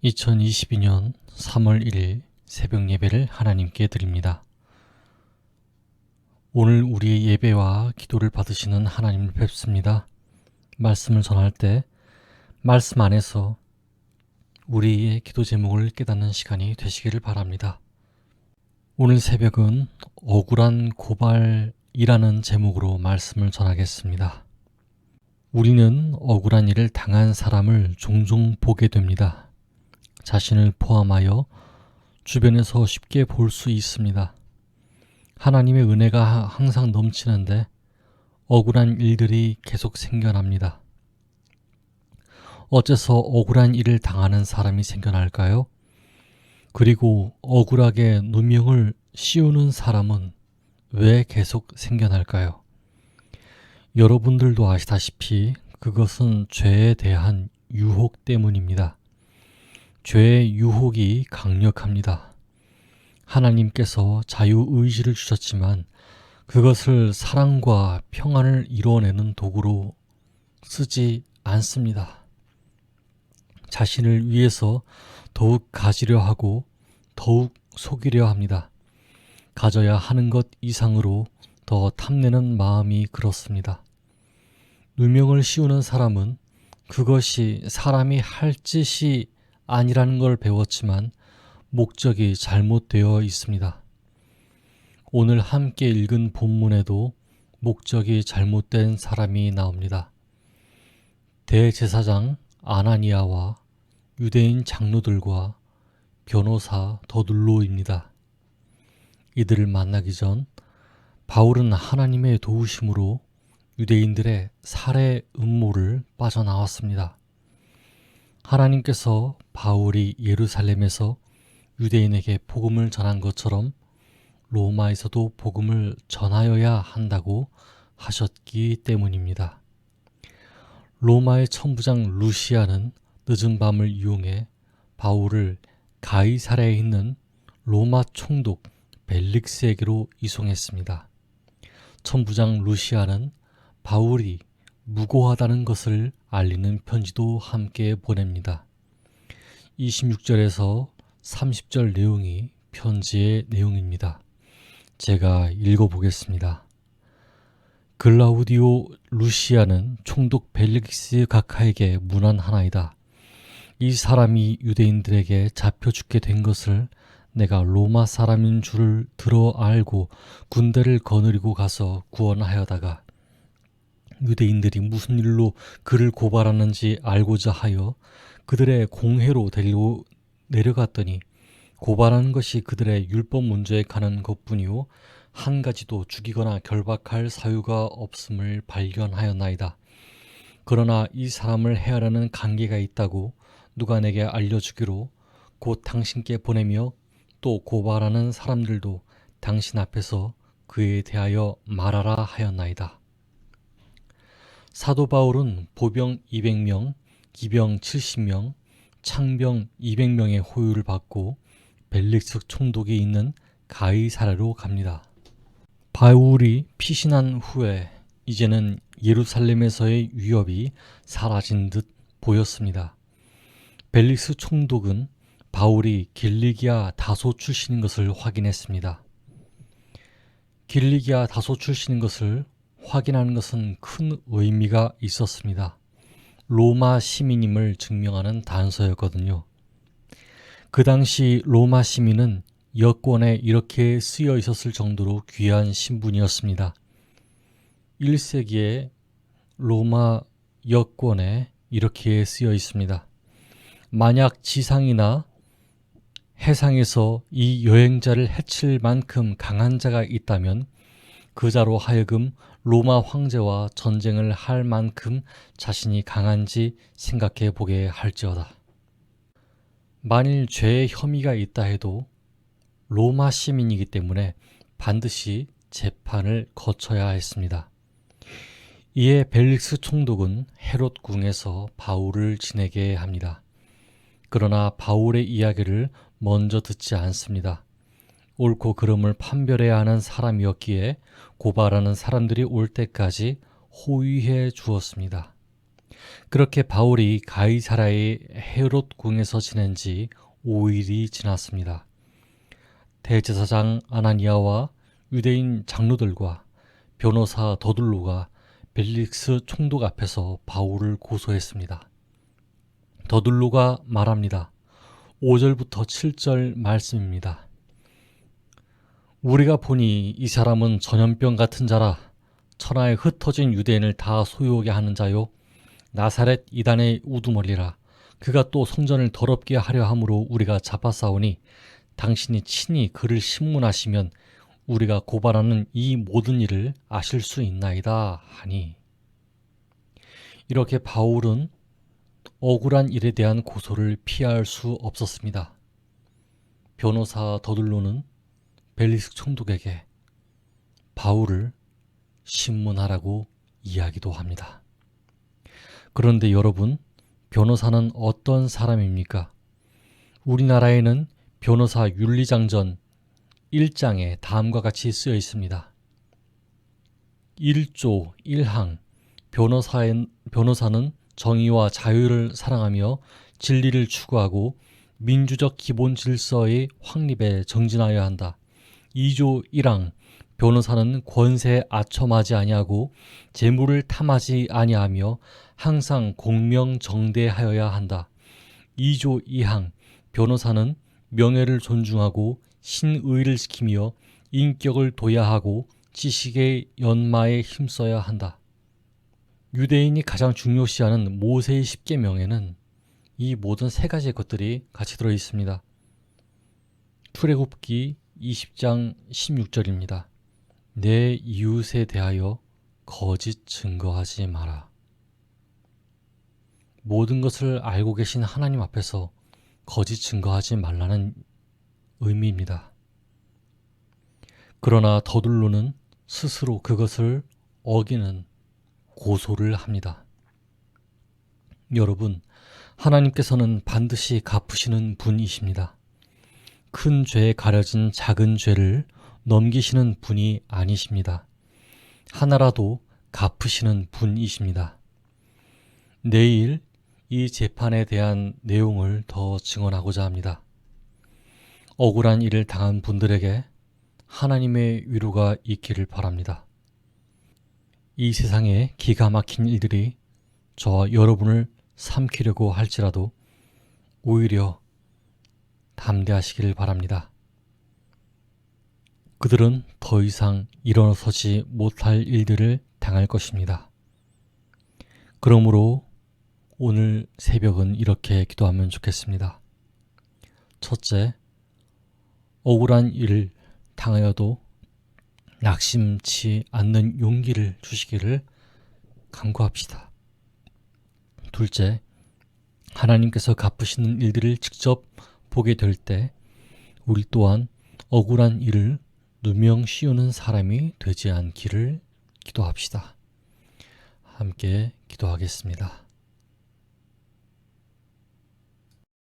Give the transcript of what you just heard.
2022년 3월 1일 새벽 예배를 하나님께 드립니다. 오늘 우리의 예배와 기도를 받으시는 하나님을 뵙습니다. 말씀을 전할 때 말씀 안에서 우리의 기도 제목을 깨닫는 시간이 되시기를 바랍니다. 오늘 새벽은 억울한 고발이라는 제목으로 말씀을 전하겠습니다. 우리는 억울한 일을 당한 사람을 종종 보게 됩니다. 자신을 포함하여 주변에서 쉽게 볼 수 있습니다. 하나님의 은혜가 항상 넘치는데 억울한 일들이 계속 생겨납니다. 어째서 억울한 일을 당하는 사람이 생겨날까요? 그리고 억울하게 누명을 씌우는 사람은 왜 계속 생겨날까요? 여러분들도 아시다시피 그것은 죄에 대한 유혹 때문입니다. 죄의 유혹이 강력합니다. 하나님께서 자유의지를 주셨지만 그것을 사랑과 평안을 이루어내는 도구로 쓰지 않습니다. 자신을 위해서 더욱 가지려 하고 더욱 속이려 합니다. 가져야 하는 것 이상으로 더 탐내는 마음이 그렇습니다. 누명을 씌우는 사람은 그것이 사람이 할 짓이 아니라는 걸 배웠지만 목적이 잘못되어 있습니다. 오늘 함께 읽은 본문에도 목적이 잘못된 사람이 나옵니다. 대제사장 아나니아와 유대인 장로들과 변호사 더둘로입니다. 이들을 만나기 전 바울은 하나님의 도우심으로 유대인들의 살해 음모를 빠져나왔습니다. 하나님께서 바울이 예루살렘에서 유대인에게 복음을 전한 것처럼 로마에서도 복음을 전하여야 한다고 하셨기 때문입니다. 로마의 천부장 루시아는 늦은 밤을 이용해 바울을 가이사랴에 있는 로마 총독 벨릭스에게로 이송했습니다. 천부장 루시아는 바울이 무고하다는 것을 알리는 편지도 함께 보냅니다. 26절에서 30절 내용이 편지의 내용입니다. 제가 읽어보겠습니다. 글라우디오 루시아는 총독 벨릭스 각하에게 문안하나이다. 이 사람이 유대인들에게 잡혀 죽게 된 것을 내가 로마 사람인 줄을 들어 알고 군대를 거느리고 가서 구원하여다가 유대인들이 무슨 일로 그를 고발하는지 알고자 하여 그들의 공회로 데리고 내려갔더니 고발하는 것이 그들의 율법 문제에 가는 것뿐이요 한 가지도 죽이거나 결박할 사유가 없음을 발견하였나이다. 그러나 이 사람을 해하려는 관계가 있다고 누가 내게 알려주기로 곧 당신께 보내며 또 고발하는 사람들도 당신 앞에서 그에 대하여 말하라 하였나이다. 사도 바울은 보병 200명, 기병 70명, 창병 200명의 호유를 받고 벨릭스 총독이 있는 가이사랴로 갑니다. 바울이 피신한 후에 이제는 예루살렘에서의 위협이 사라진 듯 보였습니다. 벨릭스 총독은 바울이 길리기아 다소 출신인 것을 확인했습니다. 길리기아 다소 출신인 것을 확인하는 것은 큰 의미가 있었습니다. 로마 시민임을 증명하는 단서였거든요. 그 당시 로마 시민은 여권에 이렇게 쓰여 있었을 정도로 귀한 신분이었습니다. 1세기에 로마 여권에 이렇게 쓰여 있습니다. 만약 지상이나 해상에서 이 여행자를 해칠 만큼 강한 자가 있다면 그 자로 하여금 로마 황제와 전쟁을 할 만큼 자신이 강한지 생각해 보게 할지어다. 만일 죄의 혐의가 있다 해도 로마 시민이기 때문에 반드시 재판을 거쳐야 했습니다. 이에 벨릭스 총독은 헤롯 궁에서 바울을 지내게 합니다. 그러나 바울의 이야기를 먼저 듣지 않습니다. 옳고 그름을 판별해야 하는 사람이었기에 고발하는 사람들이 올 때까지 호위해 주었습니다. 그렇게 바울이 가이사라의 헤롯 궁에서 지낸 지 5일이 지났습니다. 대제사장 아나니아와 유대인 장로들과 변호사 더둘로가 벨릭스 총독 앞에서 바울을 고소했습니다. 더둘로가 말합니다. 5절부터 7절 말씀입니다. 우리가 보니 이 사람은 전염병 같은 자라. 천하에 흩어진 유대인을 다 소유하게 하는 자요. 나사렛 이단의 우두머리라. 그가 또 성전을 더럽게 하려 함으로 우리가 잡아싸우니 당신이 친히 그를 신문하시면 우리가 고발하는 이 모든 일을 아실 수 있나이다 하니. 이렇게 바울은 억울한 일에 대한 고소를 피할 수 없었습니다. 변호사 더둘로는 벨릭스 총독에게 바울을 신문하라고 이야기도 합니다. 그런데 여러분, 변호사는 어떤 사람입니까? 우리나라에는 변호사 윤리장전 1장에 다음과 같이 쓰여 있습니다. 1조 1항 변호사는 정의와 자유를 사랑하며 진리를 추구하고 민주적 기본 질서의 확립에 정진하여야 한다. 2조 1항 변호사는 권세에 아첨하지 아니하고 재물을 탐하지 아니하며 항상 공명정대하여야 한다. 2조 2항 변호사는 명예를 존중하고 신의를 지키며 인격을 도야하고 지식의 연마에 힘써야 한다. 유대인이 가장 중요시하는 모세의 10계명에는 이 모든 세 가지의 것들이 같이 들어 있습니다. 출애굽기 20장 16절입니다. 내 이웃에 대하여 거짓 증거하지 마라. 모든 것을 알고 계신 하나님 앞에서 거짓 증거하지 말라는 의미입니다. 그러나 더둘로는 스스로 그것을 어기는 고소를 합니다. 여러분, 하나님께서는 반드시 갚으시는 분이십니다. 큰 죄에 가려진 작은 죄를 넘기시는 분이 아니십니다. 하나라도 갚으시는 분이십니다. 내일 이 재판에 대한 내용을 더 증언하고자 합니다. 억울한 일을 당한 분들에게 하나님의 위로가 있기를 바랍니다. 이 세상에 기가 막힌 일들이 저와 여러분을 삼키려고 할지라도 오히려 담대하시길 바랍니다. 그들은 더 이상 일어서지 못할 일들을 당할 것입니다. 그러므로 오늘 새벽은 이렇게 기도하면 좋겠습니다. 첫째, 억울한 일을 당하여도 낙심치 않는 용기를 주시기를 간구합시다. 둘째, 하나님께서 갚으시는 일들을 직접 보게 될 때 우리 또한 억울한 일을 누명 씌우는 사람이 되지 않기를 기도합시다. 함께 기도하겠습니다.